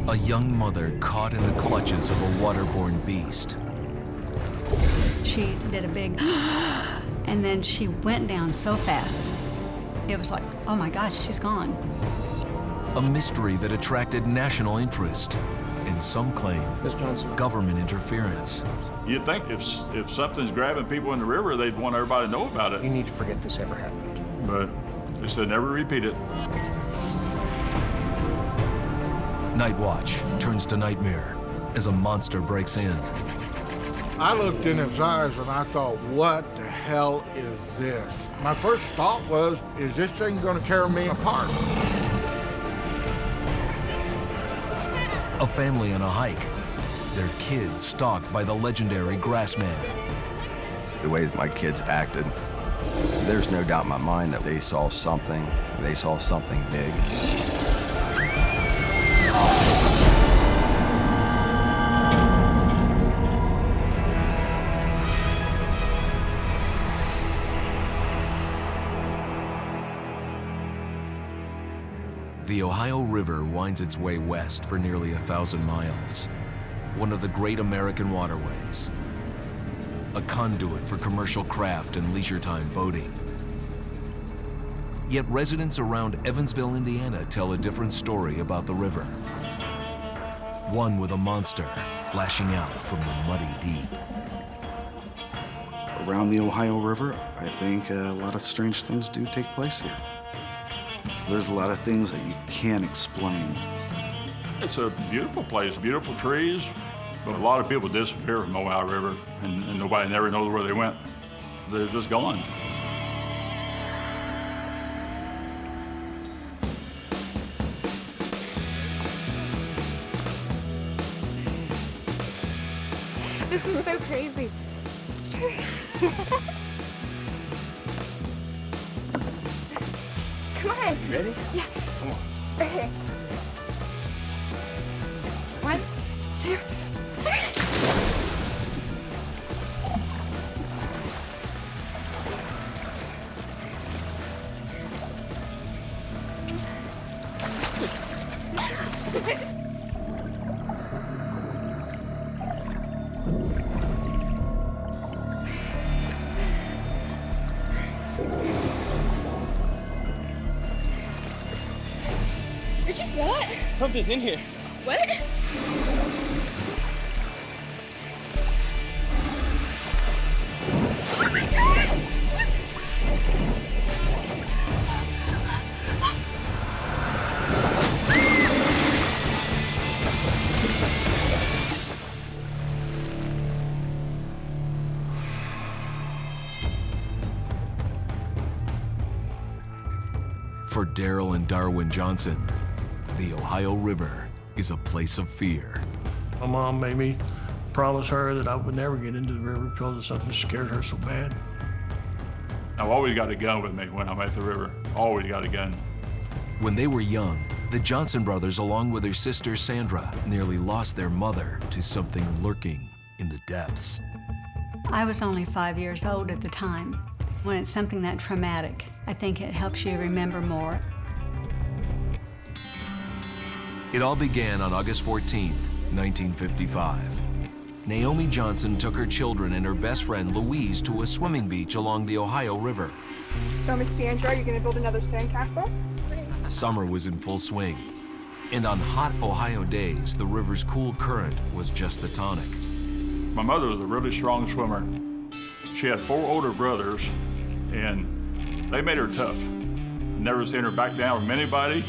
A young mother caught in the clutches of a waterborne beast. She did a big and then she went down so fast. It was like, oh my gosh, she's gone. A mystery that attracted national interest, and some claim Miss Johnson. government interference. You'd think if something's grabbing people in the river, they'd want everybody to know about You it. need to forget this ever happened. But they said never repeat it. Night watch turns to nightmare as a monster breaks in. I looked in his eyes and I thought, what the hell is this? My first thought was, is this thing gonna tear me apart? A family on a hike, their kids stalked by the legendary Grassman. The way that my kids acted, there's no doubt in my mind that they saw something big. The Ohio River winds its way west for nearly 1,000 miles, one of the great American waterways, a conduit for commercial craft and leisure time boating. Yet residents around Evansville, Indiana tell a different story about the river. One with a monster lashing out from the muddy deep. Around the Ohio River, I think a lot of strange things do take place here. There's a lot of things that you can't explain. It's a beautiful place, beautiful trees, but a lot of people disappear from Ohio River, and nobody never knows where they went. They're just gone. This is so crazy. Come on. You ready? Yeah. Come on. Okay. 1, 2, 3. Did you feel it? Something's in here. What? Oh my God! For Daryl and Darwin Johnson, the Ohio River is a place of fear. My mom made me promise her that I would never get into the river because of something that scared her so bad. I've always got a gun with me when I'm at the river. Always got a gun. When they were young, the Johnson brothers, along with their sister Sandra, nearly lost their mother to something lurking in the depths. I was only 5 years old at the time. When it's something that traumatic, I think it helps you remember more. It all began on August 14th, 1955. Naomi Johnson took her children and her best friend Louise to a swimming beach along the Ohio River. So, Miss Sandra, you're gonna build another sandcastle? Summer was in full swing, and on hot Ohio days, the river's cool current was just the tonic. My mother was a really strong swimmer. She had 4 older brothers, and they made her tough. Never seen her back down from anybody.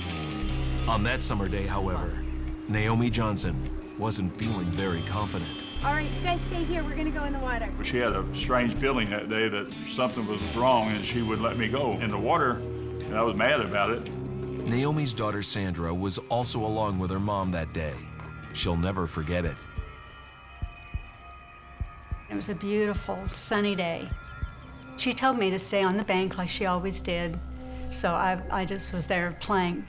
On that summer day, however, Naomi Johnson wasn't feeling very confident. All right, you guys stay here. We're gonna go in the water. She had a strange feeling that day that something was wrong, and she would let me go in the water, and I was mad about it. Naomi's daughter Sandra was also along with her mom that day. She'll never forget it. It was a beautiful, sunny day. She told me to stay on the bank like she always did, so I just was there playing.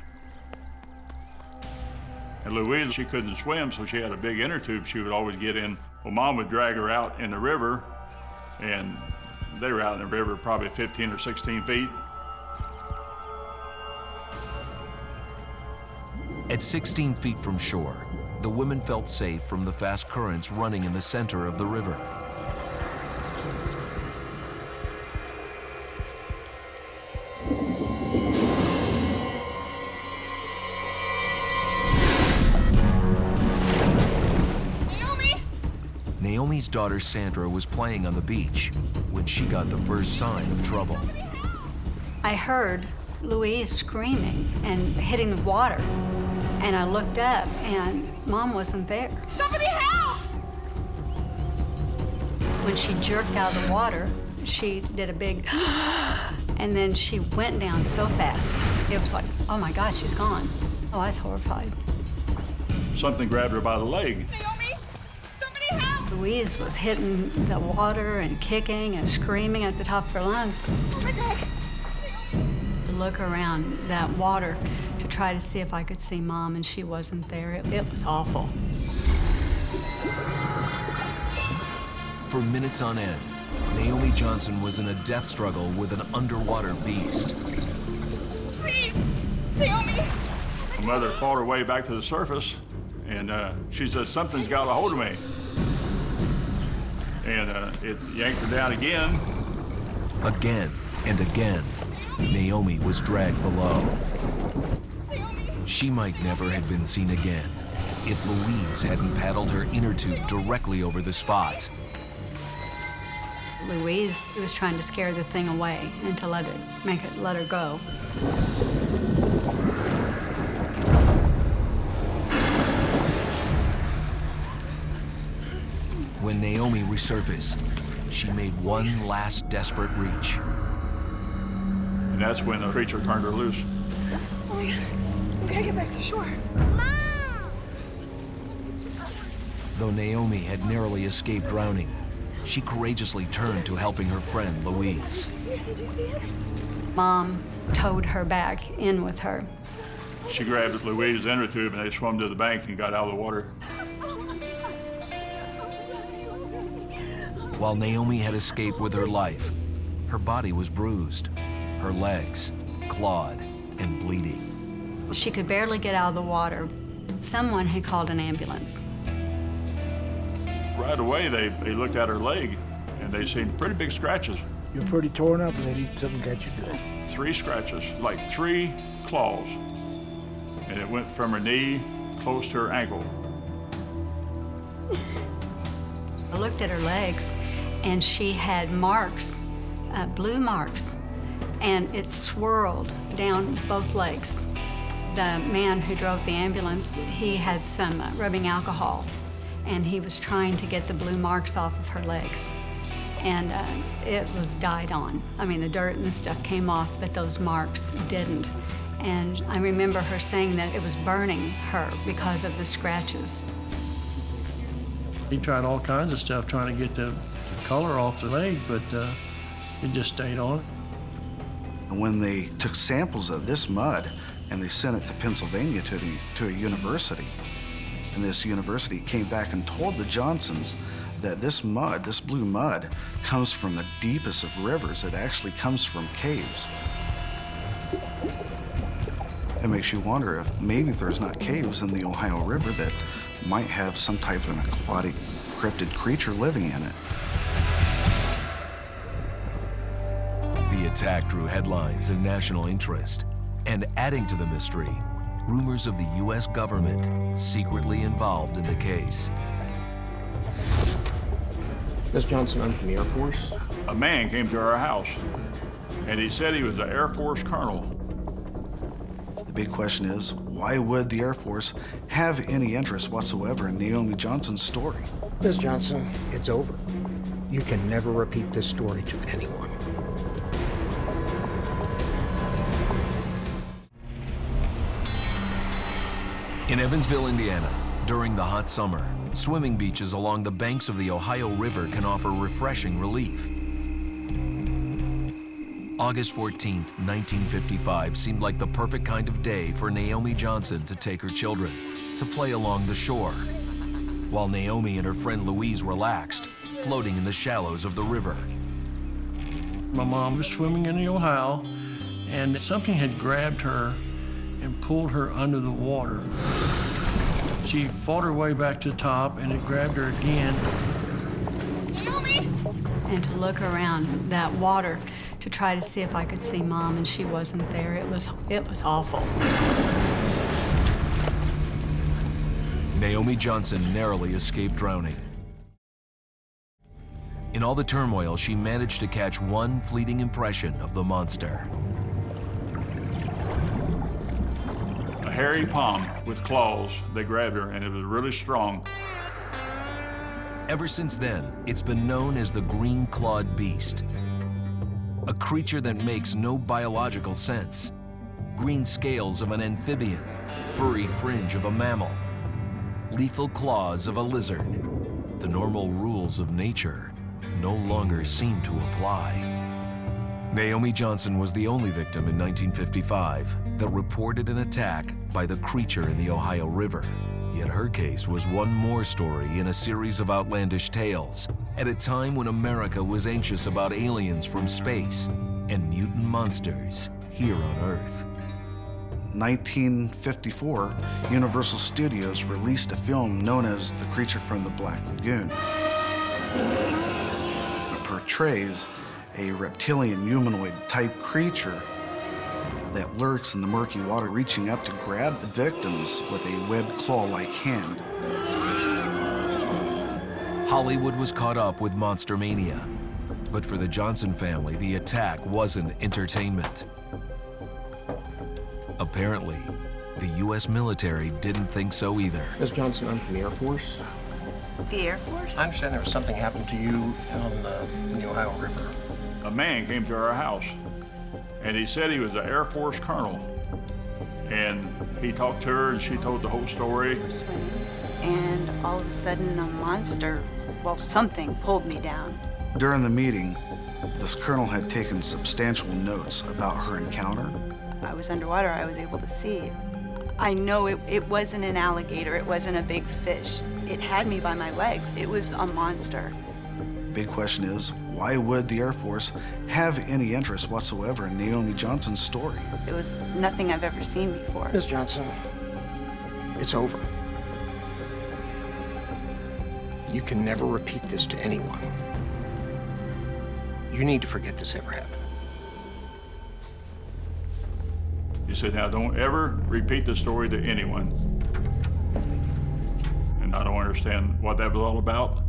And Louise, she couldn't swim, so she had a big inner tube she would always get in. Well, Mom would drag her out in the river, and they were out in the river probably 15 or 16 feet. At 16 feet from shore, the women felt safe from the fast currents running in the center of the river. Naomi's daughter Sandra was playing on the beach when she got the first sign of trouble. I heard Louise screaming and hitting the water, and I looked up, and Mom wasn't there. Somebody help! When she jerked out of the water, she did a big and then she went down so fast. It was like, oh my God, she's gone. Oh, I was horrified. Something grabbed her by the leg. Naomi, somebody help! Louise was hitting the water and kicking and screaming at the top of her lungs. Oh my God. To look around that water to try to see if I could see Mom, and she wasn't there. It was awful. For minutes on end, Naomi Johnson was in a death struggle with an underwater beast. Please, Naomi. My mother fought her way back to the surface, and she said, something's got a hold of me. And it yanked her down again. Again and again, Naomi was dragged below. She might never have been seen again if Louise hadn't paddled her inner tube directly over the spot. Louise was trying to scare the thing away and to let her go. When Naomi resurfaced, she made one last desperate reach. And that's when the creature turned her loose. Oh my God. We gotta get back to shore. Though Naomi had narrowly escaped drowning, she courageously turned to helping her friend Louise. Did you see it? Mom towed her back in with her. She grabbed Louise's inner tube and they swam to the bank and got out of the water. While Naomi had escaped with her life, her body was bruised, her legs clawed and bleeding. She could barely get out of the water. Someone had called an ambulance. Right away, they looked at her leg, and they seen pretty big scratches. You're pretty torn up, lady. Something got you good. 3 scratches, like 3 claws. And it went from her knee close to her ankle. I looked at her legs, and she had marks, blue marks, and it swirled down both legs. The man who drove the ambulance, he had some rubbing alcohol, and he was trying to get the blue marks off of her legs. And it was dyed on. I mean, the dirt and the stuff came off, but those marks didn't. And I remember her saying that it was burning her because of the scratches. He tried all kinds of stuff trying to get the color off the leg, but it just stayed on. And when they took samples of this mud and they sent it to Pennsylvania to a university, and this university came back and told the Johnsons that this mud, this blue mud, comes from the deepest of rivers. It actually comes from caves. It makes you wonder if maybe there's not caves in the Ohio River that might have some type of an aquatic cryptid creature living in it. The attack drew headlines and national interest, and adding to the mystery, rumors of the U.S. government secretly involved in the case. Miss Johnson, I'm from the Air Force. A man came to our house, and he said he was an Air Force colonel. The big question is, why would the Air Force have any interest whatsoever in Naomi Johnson's story? Miss Johnson, it's over. You can never repeat this story to anyone. In Evansville, Indiana, during the hot summer, swimming beaches along the banks of the Ohio River can offer refreshing relief. August 14th, 1955 seemed like the perfect kind of day for Naomi Johnson to take her children to play along the shore, while Naomi and her friend Louise relaxed, floating in the shallows of the river. My mom was swimming in the Ohio, and something had grabbed her and pulled her under the water. She fought her way back to the top, and it grabbed her again. Naomi! And to look around that water to try to see if I could see Mom, and she wasn't there. It was awful. Naomi Johnson narrowly escaped drowning. In all the turmoil, she managed to catch one fleeting impression of the monster. A hairy palm with claws. They grabbed her, and it was really strong. Ever since then, it's been known as the green-clawed beast, a creature that makes no biological sense. Green scales of an amphibian, furry fringe of a mammal, lethal claws of a lizard. The normal rules of nature no longer seem to apply. Naomi Johnson was the only victim in 1955 that reported an attack by the creature in the Ohio River. Yet her case was one more story in a series of outlandish tales at a time when America was anxious about aliens from space and mutant monsters here on Earth. 1954, Universal Studios released a film known as The Creature from the Black Lagoon. It portrays a reptilian humanoid type creature that lurks in the murky water, reaching up to grab the victims with a webbed claw-like hand. Hollywood was caught up with monster mania, but for the Johnson family, the attack wasn't entertainment. Apparently, the U.S. military didn't think so either. Ms. Johnson, I'm from the Air Force. The Air Force? I understand there was something happened to you on the Ohio River. A man came to our house, and he said he was an Air Force colonel. And he talked to her, and she told the whole story. Swimming, and all of a sudden, a monster, well, something pulled me down. During the meeting, this colonel had taken substantial notes about her encounter. I was underwater, I was able to see. I know it wasn't an alligator, it wasn't a big fish. It had me by my legs. It was a monster. Big question is, why would the Air Force have any interest whatsoever in Naomi Johnson's story? It was nothing I've ever seen before. Ms. Johnson, it's over. You can never repeat this to anyone. You need to forget this ever happened. He said, now don't ever repeat the story to anyone. And I don't understand what that was all about.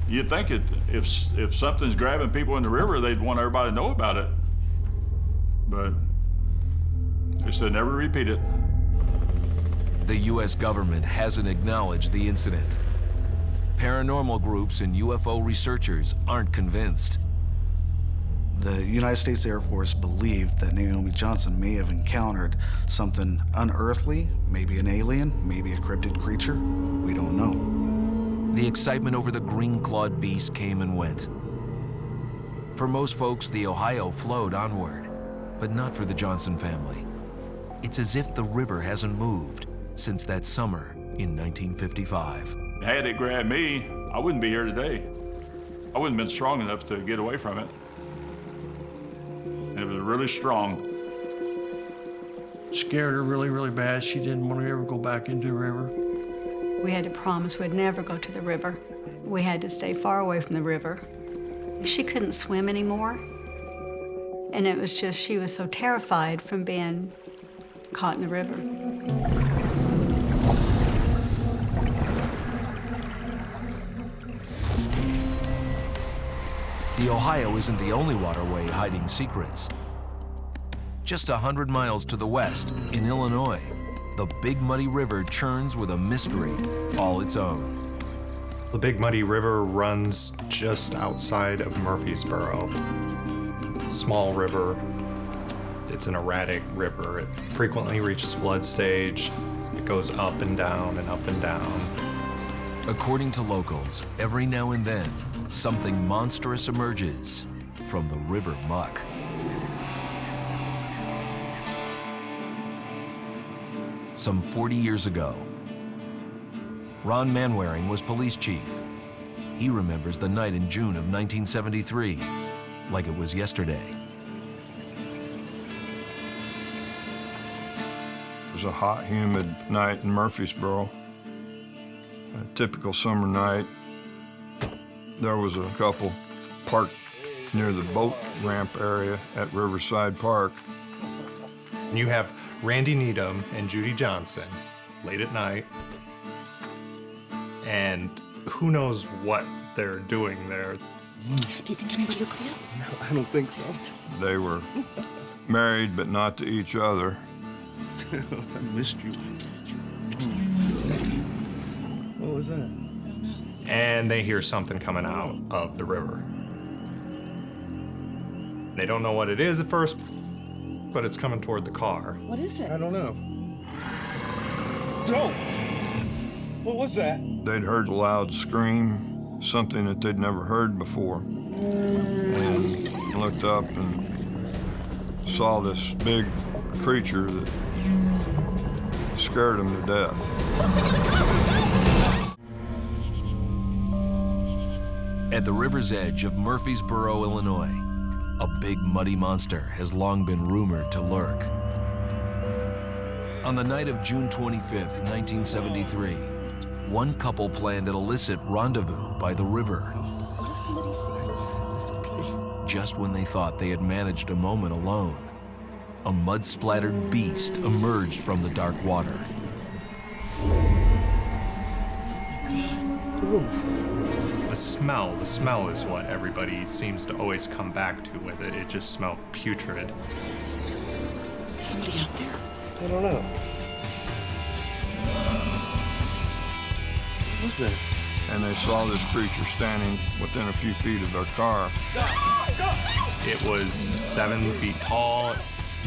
You'd think if something's grabbing people in the river, they'd want everybody to know about it. But they said never repeat it. The U.S. government hasn't acknowledged the incident. Paranormal groups and UFO researchers aren't convinced. The United States Air Force believed that Naomi Johnson may have encountered something unearthly, maybe an alien, maybe a cryptid creature. We don't know. The excitement over the green-clawed beast came and went. For most folks, the Ohio flowed onward, but not for the Johnson family. It's as if the river hasn't moved since that summer in 1955. Had it grabbed me, I wouldn't be here today. I wouldn't have been strong enough to get away from it. It was really strong. Scared her really, really bad. She didn't want to ever go back into the river. We had to promise we'd never go to the river. We had to stay far away from the river. She couldn't swim anymore. And it was just, she was so terrified from being caught in the river. The Ohio isn't the only waterway hiding secrets. Just 100 miles to the west, in Illinois, the Big Muddy River churns with a mystery all its own. The Big Muddy River runs just outside of Murfreesboro. Small river. It's an erratic river. It frequently reaches flood stage. It goes up and down and up and down. According to locals, every now and then, something monstrous emerges from the river muck. Some 40 years ago, Ron Manwaring was police chief. He remembers the night in June of 1973 like it was yesterday. was a hot, humid night in Murfreesboro. A typical summer night. There was a couple parked near the boat ramp area at Riverside Park. You have Randy Needham and Judy Johnson late at night, and who knows what they're doing there. Do you think anybody will see us? No, I don't think so. They were married, but not to each other. I missed you. What was that? And they hear something coming out of the river. They don't know what it is at first, but it's coming toward the car. What is it? I don't know. Joe! What was that? They'd heard a loud scream, something that they'd never heard before, and looked up and saw this big creature that scared them to death. At the river's edge of Murfreesboro, Illinois, a big muddy monster has long been rumored to lurk. On the night of June 25th, 1973, one couple planned an illicit rendezvous by the river. What if somebody sees us? Just when they thought they had managed a moment alone, a mud-splattered beast emerged from the dark water. The smell is what everybody seems to always come back to with it. It just smelled putrid. Is somebody out there? I don't know. What was that? And they saw this creature standing within a few feet of their car. It was 7 feet tall,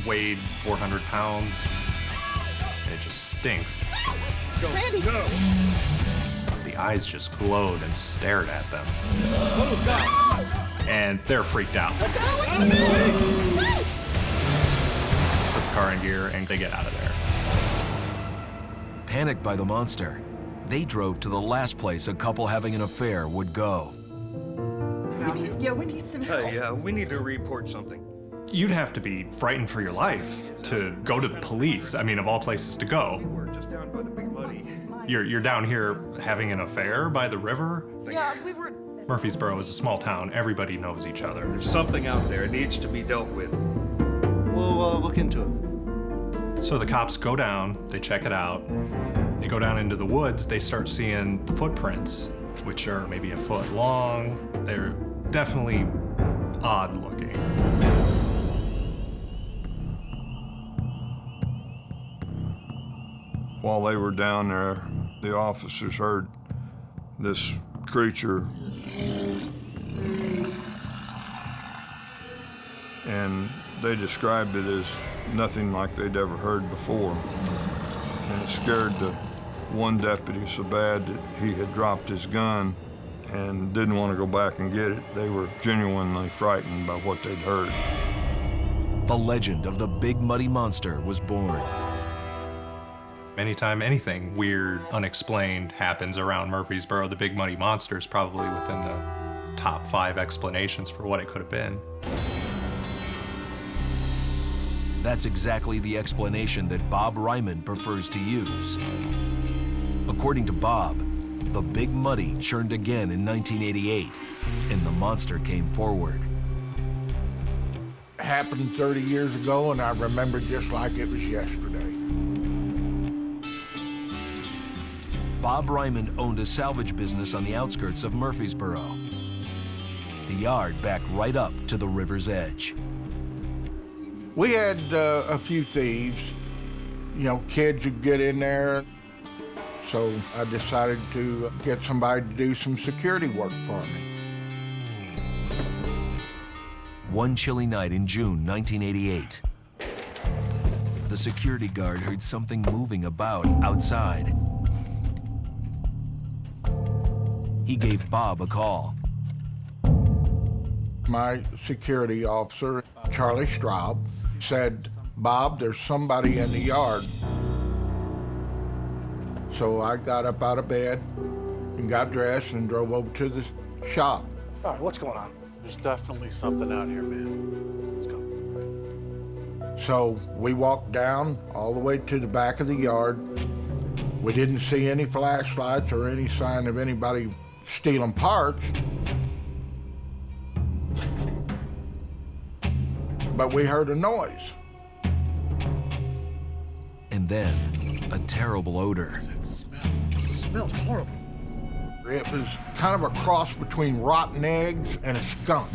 weighed 400 pounds, and it just stinks. Randy! Go! The eyes just glowed and stared at them. And they're freaked out. Put the car in gear and they get out of there. Panicked by the monster, they drove to the last place a couple having an affair would go. Yeah, we need some help. Hey, we need to report something. You'd have to be frightened for your life to go to the police. I mean, of all places to go. We're just down by the Big Muddy. You're down here having an affair by the river? Yeah, we were... Murfreesboro is a small town. Everybody knows each other. There's something out there. It needs to be dealt with. We'll look into it. So the cops go down, they check it out. They go down into the woods, they start seeing the footprints, which are maybe a foot long. They're definitely odd looking. While they were down there, the officers heard this creature, and they described it as nothing like they'd ever heard before. And it scared the one deputy so bad that he had dropped his gun and didn't want to go back and get it. They were genuinely frightened by what they'd heard. The legend of the Big Muddy Monster was born. Anytime anything weird, unexplained happens around Murfreesboro, the Big Muddy Monster is probably within the top 5 explanations for what it could have been. That's exactly the explanation that Bob Ryman prefers to use. According to Bob, the Big Muddy churned again in 1988, and the monster came forward. It happened 30 years ago, and I remember just like it was yesterday. Bob Ryman owned a salvage business on the outskirts of Murfreesboro. The yard backed right up to the river's edge. We had a few thieves, you know, kids would get in there. So I decided to get somebody to do some security work for me. One chilly night in June 1988, the security guard heard something moving about outside. He gave Bob a call. My security officer, Charlie Straub, said, "Bob, there's somebody in the yard." So I got up out of bed and got dressed and drove over to the shop. All right, what's going on? There's definitely something out here, man. Let's go. So we walked down all the way to the back of the yard. We didn't see any flashlights or any sign of anybody stealing parts. But we heard a noise. And then, a terrible odor. That smell. It smells horrible. It was kind of a cross between rotten eggs and a skunk.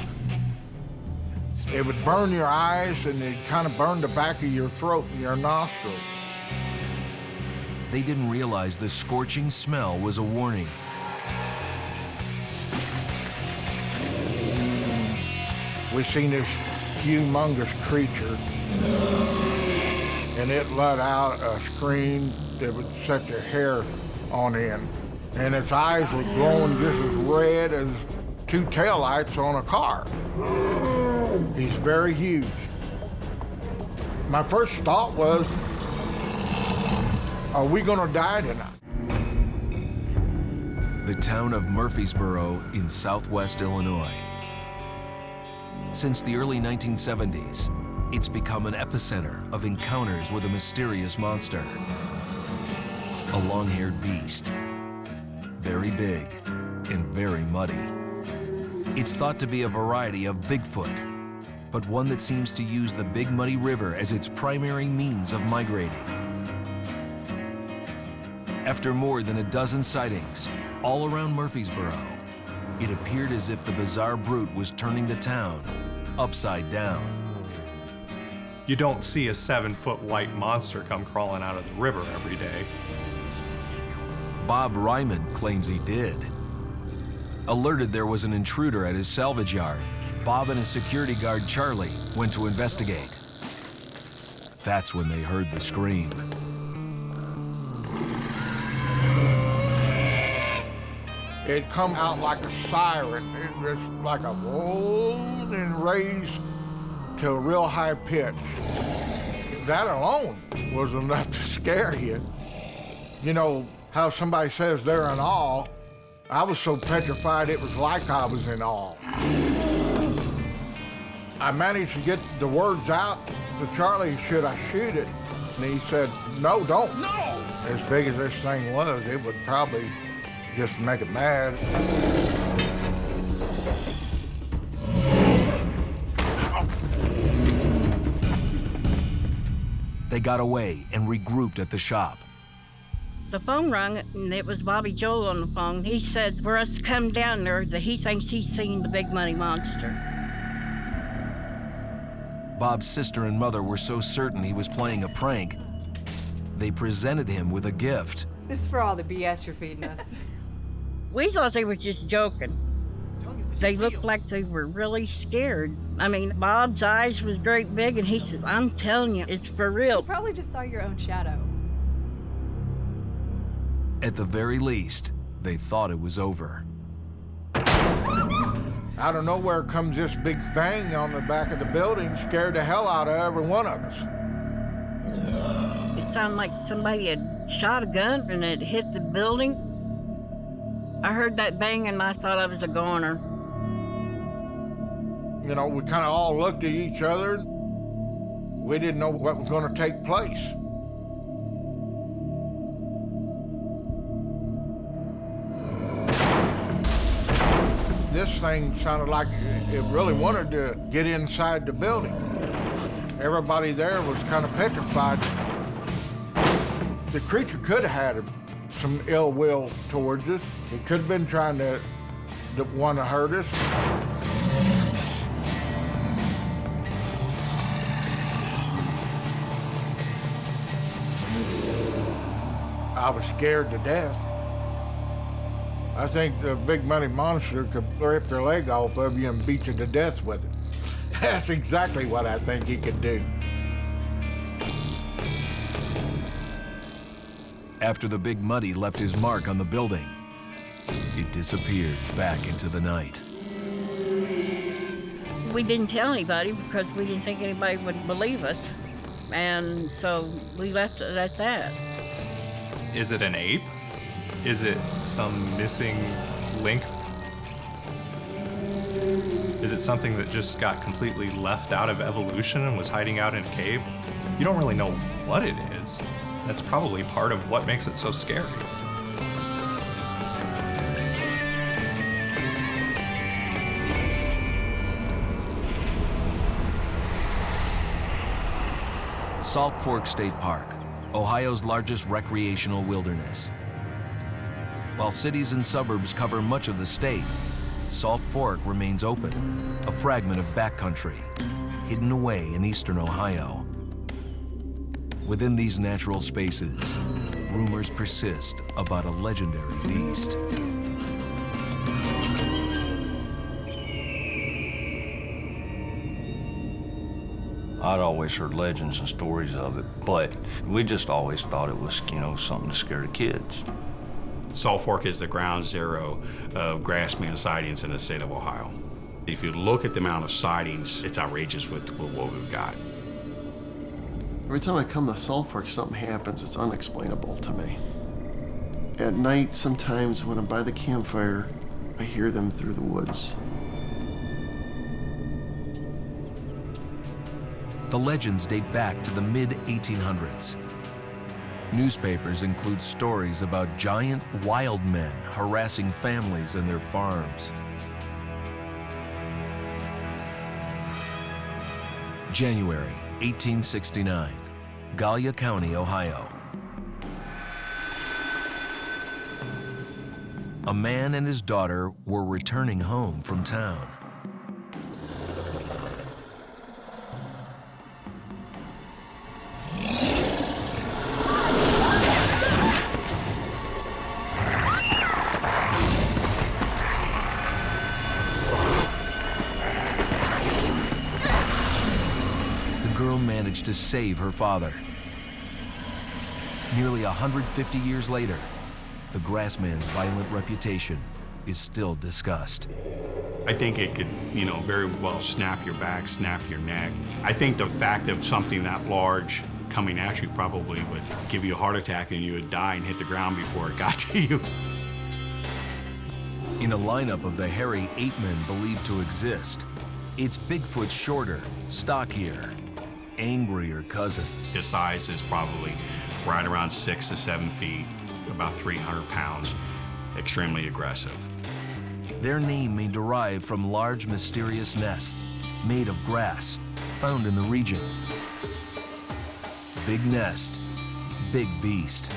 It would burn your eyes and it kind of burned the back of your throat and your nostrils. They didn't realize the scorching smell was a warning. We seen this humongous creature, and it let out a scream that would set your hair on end. And its eyes were glowing just as red as two taillights on a car. He's very huge. My first thought was, are we gonna die tonight? The town of Murfreesboro in southwest Illinois. Since the early 1970s, it's become an epicenter of encounters with a mysterious monster. A long-haired beast, very big and very muddy. It's thought to be a variety of Bigfoot, but one that seems to use the Big Muddy River as its primary means of migrating. After more than a dozen sightings all around Murfreesboro, it appeared as if the bizarre brute was turning the town upside down. You don't see a 7-foot white monster come crawling out of the river every day. Bob Ryman claims he did. Alerted there was an intruder at his salvage yard, Bob and his security guard Charlie went to investigate. That's when they heard the scream. It come out like a siren. It was like a whoa, and raised to a real high pitch. That alone was enough to scare you. You know how somebody says they're in awe? I was so petrified it was like I was in awe. I managed to get the words out to Charlie, should I shoot it? And he said, no, don't. No! As big as this thing was, it would probably just make it mad. They got away and regrouped at the shop. The phone rang, and it was Bobby Joel on the phone. He said for us to come down there that he thinks he's seen the Big Money Monster. Bob's sister and mother were so certain he was playing a prank, they presented him with a gift. This is for all the BS you're feeding us. We thought they were just joking. They looked like they were really scared. I mean, Bob's eyes was great big, and he said, I'm telling you, it's for real. You probably just saw your own shadow. At the very least, they thought it was over. Out of nowhere comes this big bang on the back of the building, scared the hell out of every one of us. It sounded like somebody had shot a gun and it hit the building. I heard that bang and I thought I was a goner. You know, we kind of all looked at each other. We didn't know what was going to take place. This thing sounded like it really wanted to get inside the building. Everybody there was kind of petrified. The creature could have had some ill will towards us. It could have been trying to want to hurt us. I was scared to death. I think the Big Money Monster could rip their leg off of you and beat you to death with it. That's exactly what I think he could do. After the Big Muddy left his mark on the building, it disappeared back into the night. We didn't tell anybody because we didn't think anybody would believe us. And so we left it at that. Is it an ape? Is it some missing link? Is it something that just got completely left out of evolution and was hiding out in a cave? You don't really know what it is. That's probably part of what makes it so scary. Salt Fork State Park, Ohio's largest recreational wilderness. While cities and suburbs cover much of the state, Salt Fork remains open, a fragment of backcountry, hidden away in eastern Ohio. Within these natural spaces, rumors persist about a legendary beast. I'd always heard legends and stories of it, but we just always thought it was, something to scare the kids. Salt Fork is the ground zero of Grassman sightings in the state of Ohio. If you look at the amount of sightings, it's outrageous with what we've got. Every time I come to Salt Fork, something happens. It's unexplainable to me. At night, sometimes when I'm by the campfire, I hear them through the woods. The legends date back to the mid-1800s. Newspapers include stories about giant wild men harassing families and their farms. January 1869, Gallia County, Ohio. A man and his daughter were returning home from town. Managed to save her father. Nearly 150 years later, the Grassman's violent reputation is still discussed. I think it could, very well snap your back, snap your neck. I think the fact of something that large coming at you probably would give you a heart attack and you would die and hit the ground before it got to you. In a lineup of the hairy ape men believed to exist, it's Bigfoot's shorter, stockier, angrier cousin. His size is probably right around 6 to 7 feet, about 300 pounds, extremely aggressive. Their name may derive from large mysterious nests made of grass found in the region. Big nest, big beast.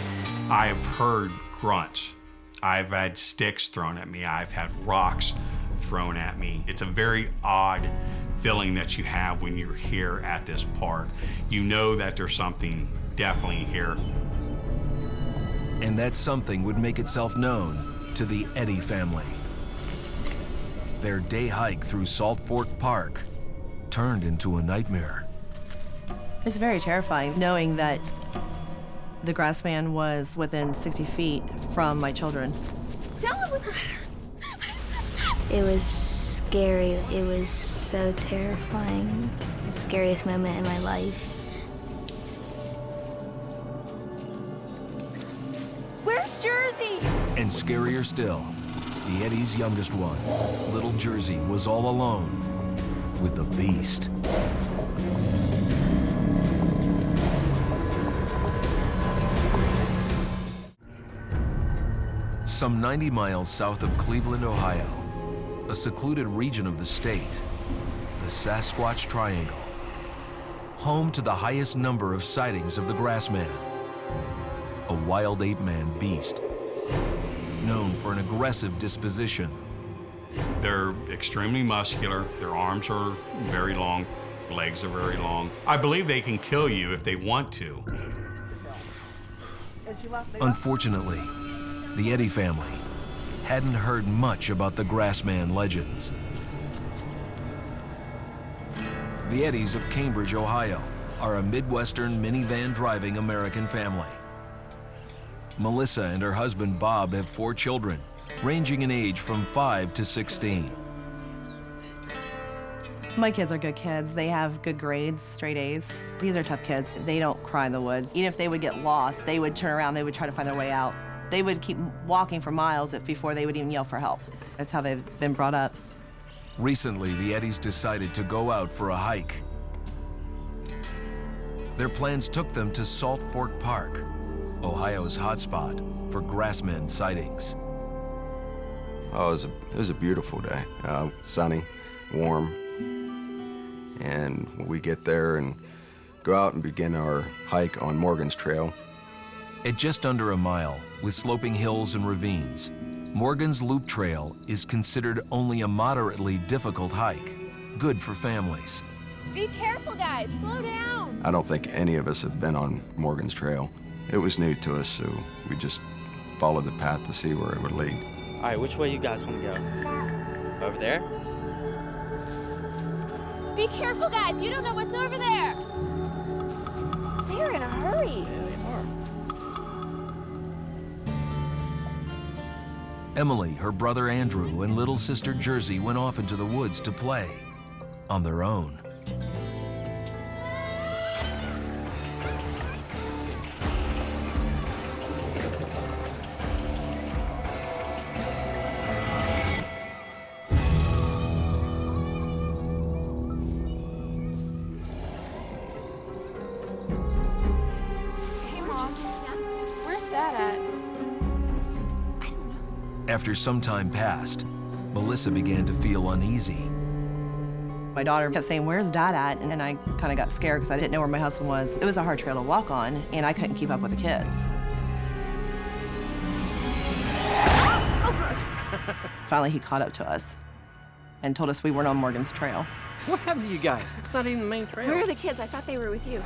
I've heard grunts. I've had sticks thrown at me. I've had rocks thrown at me. It's a very odd feeling that you have when you're here at this park. You know that there's something definitely here. And that something would make itself known to the Eddy family. Their day hike through Salt Fork Park turned into a nightmare. It's very terrifying knowing that the Grassman was within 60 feet from my children. It was scary. It was so terrifying. The scariest moment in my life. Where's Jersey? And scarier still, the Eddy's youngest one, little Jersey, was all alone with the beast. Some 90 miles south of Cleveland, Ohio, a secluded region of the state, the Sasquatch Triangle, home to the highest number of sightings of the Grassman, a wild ape-man beast, known for an aggressive disposition. They're extremely muscular. Their arms are very long, legs are very long. I believe they can kill you if they want to. Unfortunately, the Eddy family hadn't heard much about the Grassman legends. The Eddys of Cambridge, Ohio, are a Midwestern minivan-driving American family. Melissa and her husband Bob have 4 children, ranging in age from 5 to 16. My kids are good kids. They have good grades, straight A's. These are tough kids. They don't cry in the woods. Even if they would get lost, they would turn around, they would try to find their way out. They would keep walking for miles before they would even yell for help. That's how they've been brought up. Recently, the Eddies decided to go out for a hike. Their plans took them to Salt Fork Park, Ohio's hotspot for Grassman sightings. Oh, it was a beautiful day. Sunny, warm. And we get there and go out and begin our hike on Morgan's Trail. At just under a mile, with sloping hills and ravines, Morgan's Loop Trail is considered only a moderately difficult hike, good for families. Be careful, guys. Slow down. I don't think any of us have been on Morgan's Trail. It was new to us, so we just followed the path to see where it would lead. All right, which way you guys want to go? Over there? Be careful, guys. You don't know what's over there. They're in a hurry. Yeah, they are. Emily, her brother Andrew, and little sister Jersey went off into the woods to play on their own. Hey, Mom. Where's Dad at? After some time passed, Melissa began to feel uneasy. My daughter kept saying, "Where's Dad at?" And I kind of got scared because I didn't know where my husband was. It was a hard trail to walk on, and I couldn't keep up with the kids. Finally, he caught up to us and told us we weren't on Morgan's Trail. What happened to you guys? It's not even the main trail. Where are the kids? I thought they were with you.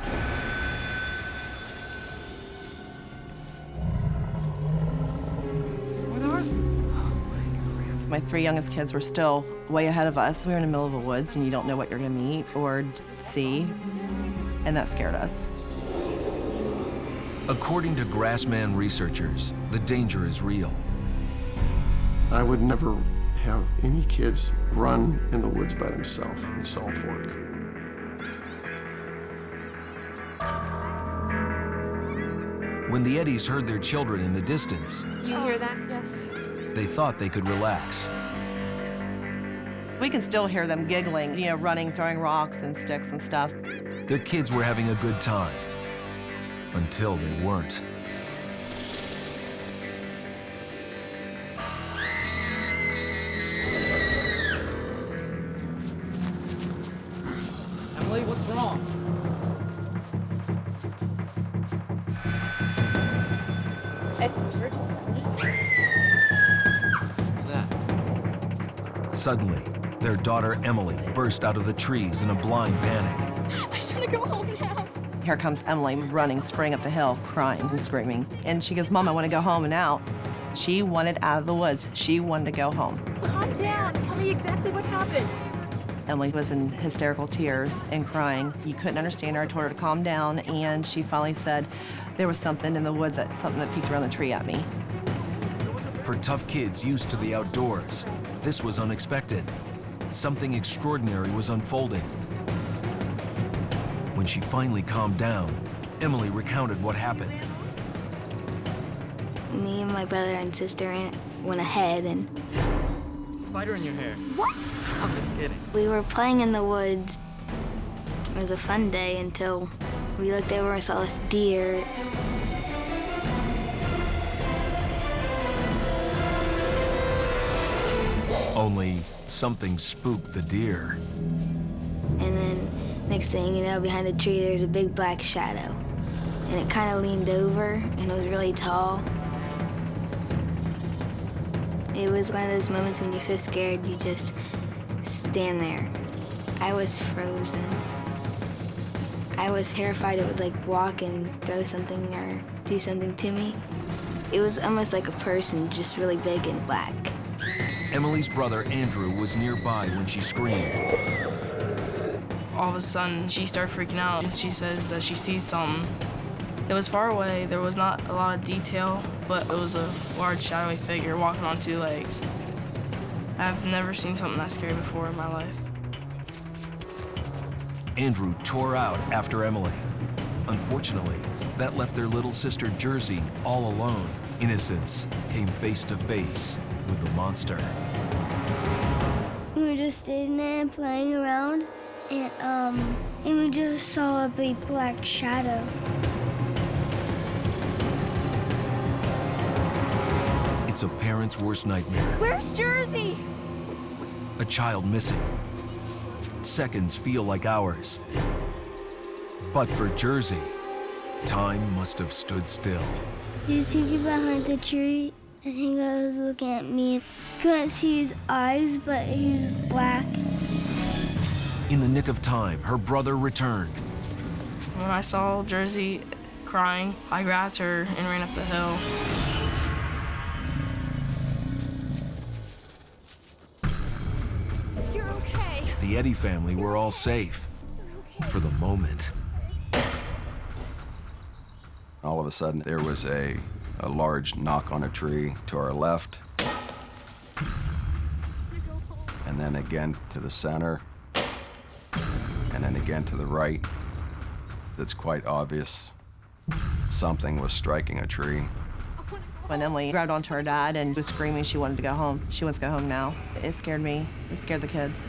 My 3 youngest kids were still way ahead of us. We were in the middle of the woods, and you don't know what you're going to meet or see, and that scared us. According to Grassman researchers, the danger is real. I would never have any kids run in the woods by themselves in Salt Fork. When the Eddies heard their children in the distance, You hear that? Yes. they thought they could relax. We can still hear them giggling, running, throwing rocks and sticks and stuff. Their kids were having a good time, until they weren't. Emily, what's wrong? It's emergency. What's that? Suddenly, their daughter Emily burst out of the trees in a blind panic. I just want to go home now. Here comes Emily running, sprinting up the hill, crying and screaming. And she goes, "Mom, I want to go home and out." She wanted out of the woods. She wanted to go home. Calm down. Tell me exactly what happened. Emily was in hysterical tears and crying. You couldn't understand her. I told her to calm down, and she finally said, "There was something in the woods, something that peeked around the tree at me." For tough kids used to the outdoors, this was unexpected. Something extraordinary was unfolding. When she finally calmed down, Emily recounted what happened. Me and my brother and sister went ahead, and Spider in your hair. What? I'm just kidding. we were playing in the woods. It was a fun day until we looked over and saw this deer. Only something spooked the deer. And then next thing you know, behind the tree, there's a big black shadow. And it kind of leaned over, and it was really tall. It was one of those moments when you're so scared, you just stand there. I was frozen. I was terrified it would walk and throw something or do something to me. It was almost like a person, just really big and black. Emily's brother Andrew was nearby when she screamed. All of a sudden, she started freaking out, and she says that she sees something. It was far away. There was not a lot of detail, but it was a large, shadowy figure walking on 2 legs. I've never seen something that scary before in my life. Andrew tore out after Emily. Unfortunately, that left their little sister Jersey all alone. Innocence came face to face with the monster. We were just just sitting there and playing around, and we just saw a big black shadow. It's a parent's worst nightmare. Where's Jersey? A child missing. Seconds feel like hours. But for Jersey, time must have stood still. He was peeking behind the tree. I think I was looking at me. Couldn't see his eyes, but he's black. In the nick of time, her brother returned. When I saw Jersey crying, I grabbed her and ran up the hill. You're okay. The Eddy family were all safe. For the moment. All of a sudden, there was a large knock on a tree to our left. And then again to the center. And then again to the right. It's quite obvious something was striking a tree. When Emily grabbed onto her dad and was screaming she wanted to go home. She wants to go home now. It scared me. It scared the kids.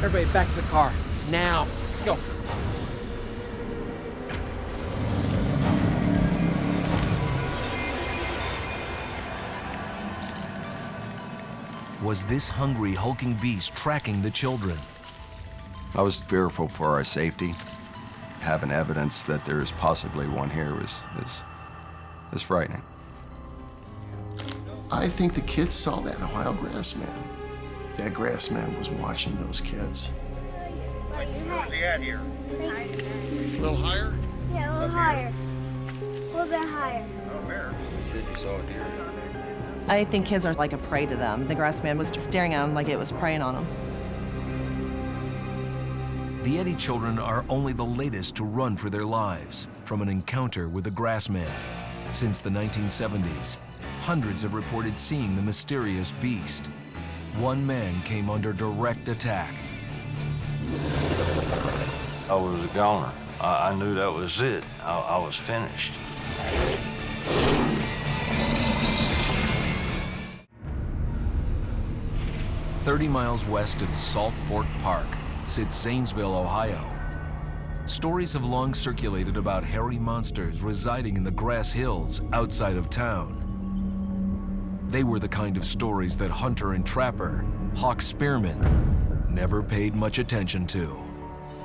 Everybody back to the car. Now. Let's go. Was this hungry, hulking beast tracking the children? I was fearful for our safety. Having evidence that there is possibly one here is frightening. I think the kids saw that Ohio Grassman. That Grassman was watching those kids. Where's he at here? A little higher? Yeah, a little higher. A little bit higher. Oh, where? You said you saw it here. I think kids are like a prey to them. The Grassman was staring at them like it was preying on them. The Eddy children are only the latest to run for their lives from an encounter with the Grassman. Since the 1970s, hundreds have reported seeing the mysterious beast. One man came under direct attack. I was a goner. I knew that was it. I was finished. 30 miles west of Salt Fork Park sits Zanesville, Ohio. Stories have long circulated about hairy monsters residing in the grass hills outside of town. They were the kind of stories that hunter and trapper, Hawk Spearman, never paid much attention to.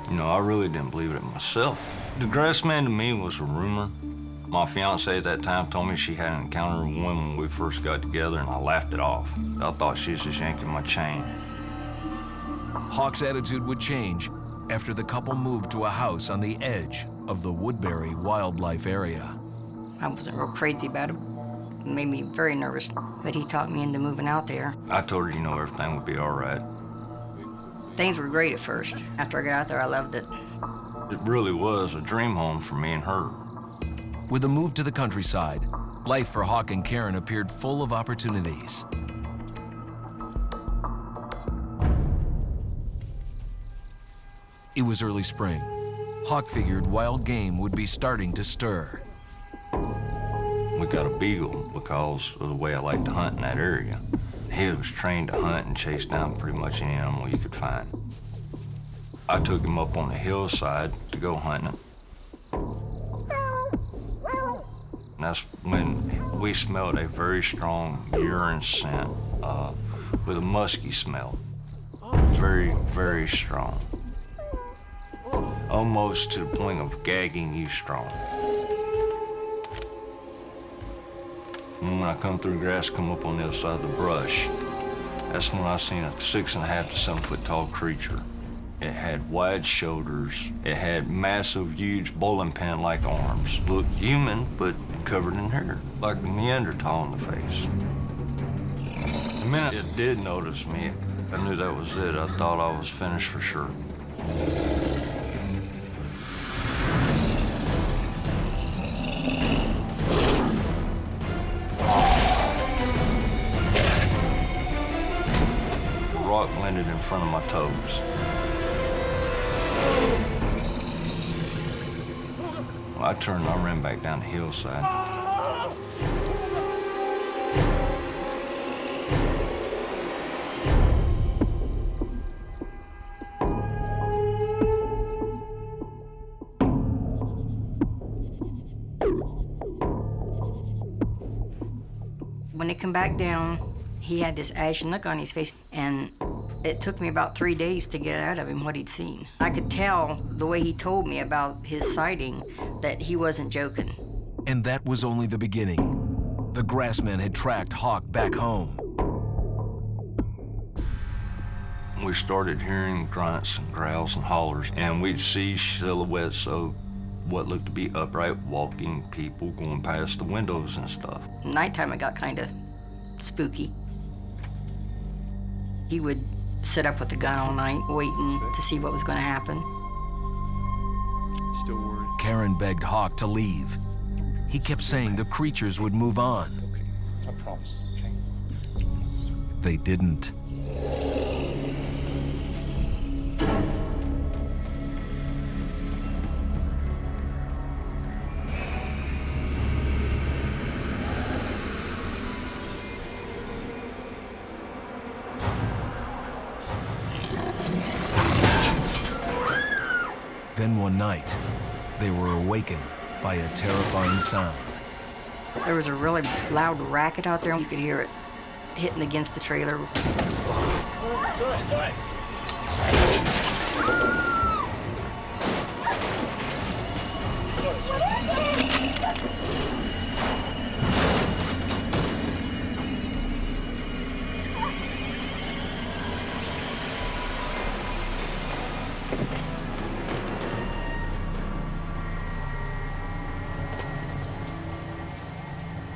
You know, I really didn't believe it myself. The Grassman to me was a rumor. My fiance at that time told me she had an encounter with one when we first got together, and I laughed it off. I thought she was just yanking my chain. Hawk's attitude would change after the couple moved to a house on the edge of the Woodbury wildlife area. I wasn't real crazy about it. It made me very nervous, but he talked me into moving out there. I told her, you know, everything would be all right. Things were great at first. After I got out there, I loved it. It really was a dream home for me and her. With a move to the countryside, life for Hawk and Karen appeared full of opportunities. It was early spring. Hawk figured wild game would be starting to stir. We got a beagle because of the way I like to hunt in that area. He was trained to hunt and chase down pretty much any animal you could find. I took him up on the hillside to go hunting. And that's when we smelled a very strong urine scent with a musky smell. Very, very strong. Almost to the point of gagging you strong. And when I come through the grass, come up on the other side of the brush, that's when I seen a 6.5 to 7 foot tall creature. It had wide shoulders. It had massive, huge bowling pin-like arms. Looked human, but covered in hair, like a Neanderthal in the face. The minute it did notice me, I knew that was it. I thought I was finished for sure. The rock landed in front of my toes. I turned and I ran back down the hillside. When they come back down, he had this ashen look on his face, and it took me about 3 days to get out of him what he'd seen. I could tell the way he told me about his sighting that he wasn't joking. And that was only the beginning. The Grassman had tracked Hawk back home. We started hearing grunts and growls and hollers, and we'd see silhouettes of what looked to be upright walking people going past the windows and stuff. Nighttime, it got kind of spooky. He would sit up with the gun all night, waiting to see what was going to happen. Still worried? Karen begged Hawk to leave. He kept saying the creatures would move on. Okay, I promise. Okay. They didn't. Then one night, they were awakened by a terrifying sound. There was a really loud racket out there. You could hear it hitting against the trailer. It's all right.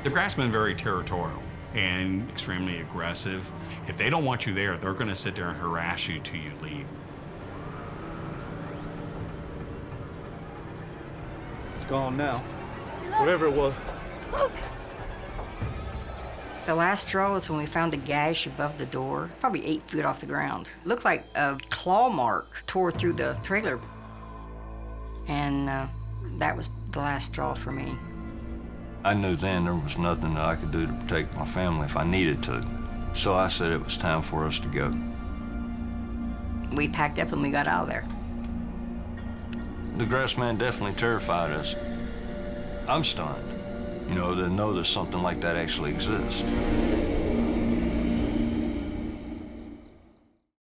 The Grassmen are very territorial and extremely aggressive. If they don't want you there, they're going to sit there and harass you till you leave. It's gone now. Whatever it was. Look! The last straw was when we found a gash above the door, probably 8 feet off the ground. It looked like a claw mark tore through the trailer. And that was the last straw for me. I knew then there was nothing that I could do to protect my family if I needed to. So I said it was time for us to go. We packed up and we got out of there. The Grassman definitely terrified us. I'm stunned, to know that something like that actually exists.